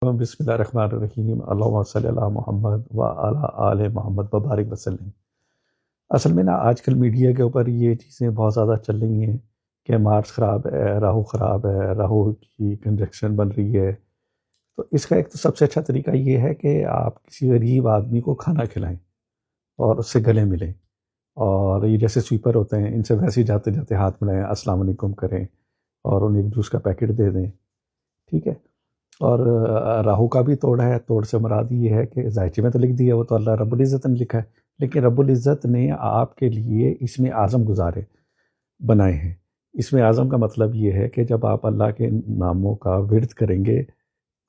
بسم اللہ الرحمن الرحیم، اللہم صلی علی محمد وعلی آل محمد وبارک وسلم۔ اصل میں آج کل میڈیا کے اوپر یہ چیزیں بہت زیادہ چل رہی ہیں کہ مارس خراب ہے، راہو خراب ہے، راہو کی کنجکشن بن رہی ہے۔ تو اس کا ایک تو سب سے اچھا طریقہ یہ ہے کہ آپ کسی غریب آدمی کو کھانا کھلائیں اور اس سے گلے ملیں، اور یہ جیسے سویپر ہوتے ہیں ان سے ویسے ہی جاتے جاتے ہاتھ ملائیں، السلام علیکم کریں اور انہیں ایک جوس کا پیکٹ دے دیں، ٹھیک ہے۔ اور راہو کا بھی توڑ ہے، توڑ سے مراد یہ ہے کہ ذائچے میں تو لکھ دیا، وہ تو اللہ رب العزت نے لکھا ہے، لیکن رب العزت نے آپ کے لیے اسم اعظم گزارے بنائے ہیں۔ اسم اعظم کا مطلب یہ ہے کہ جب آپ اللہ کے ناموں کا ورد کریں گے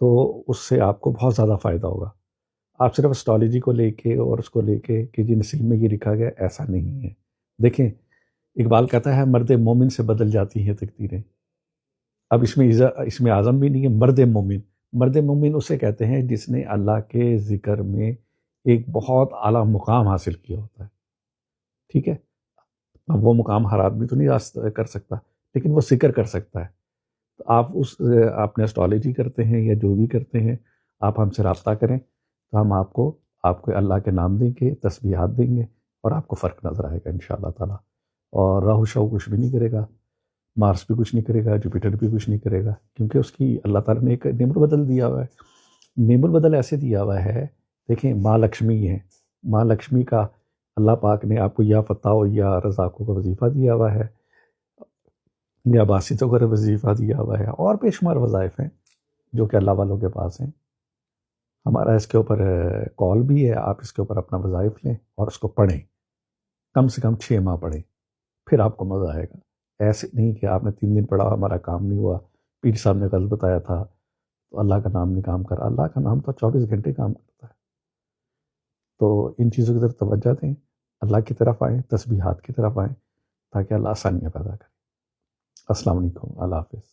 تو اس سے آپ کو بہت زیادہ فائدہ ہوگا۔ آپ صرف اسٹالوجی کو لے کے اور اس کو لے کے کہ جی نصیب میں یہ لکھا گیا، ایسا نہیں ہے۔ دیکھیں، اقبال کہتا ہے مرد مومن سے بدل جاتی ہیں تقدیریں۔ اب اس میں اعظم بھی نہیں ہے، مرد مومن۔ مرد مومن اسے کہتے ہیں جس نے اللہ کے ذکر میں ایک بہت اعلیٰ مقام حاصل کیا ہوتا ہے، ٹھیک ہے۔ اب وہ مقام ہر آدمی تو نہیں حاصل کر سکتا، لیکن وہ ذکر کر سکتا ہے۔ تو آپ نے اسٹالوجی کرتے ہیں یا جو بھی کرتے ہیں، آپ ہم سے رابطہ کریں تو ہم آپ کو اللہ کے نام دیں گے، تسبیحات دیں گے، اور آپ کو فرق نظر آئے گا انشاءاللہ تعالیٰ۔ اور راہو شاہو کچھ بھی نہیں کرے گا، مارس بھی کچھ نہیں کرے گا، جوپیٹر بھی کچھ نہیں کرے گا، کیونکہ اس کی اللہ تعالیٰ نے ایک نعم البدل دیا ہوا ہے۔ نعم البدل ایسے دیا ہوا ہے، دیکھیں ماں لکشمی ہے، ماں لکشمی کا اللہ پاک نے آپ کو یا فتح یا رزاقوں کا وظیفہ دیا ہوا ہے، یا باسطوں کا وظیفہ دیا ہوا ہے، اور بے شمار وظائف ہیں جو کہ اللہ والوں کے پاس ہیں۔ ہمارا اس کے اوپر کال بھی ہے، آپ اس کے اوپر اپنا وظائف لیں اور اس کو پڑھیں، کم سے کم 6 ماہ پڑھیں، پھر آپ کو مزہ آئے گا۔ ایسے نہیں کہ آپ نے 3 دن پڑھا ہمارا کام نہیں ہوا، پیر صاحب نے غلط بتایا تھا تو اللہ کا نام نہیں کام کرا۔ اللہ کا نام تو 24 گھنٹے کام کرتا ہے۔ تو ان چیزوں کی طرف توجہ دیں، اللہ کی طرف آئیں، تسبیحات کی طرف آئیں، تاکہ اللہ آسانیاں پیدا کرے۔ السلام علیکم، اللہ حافظ۔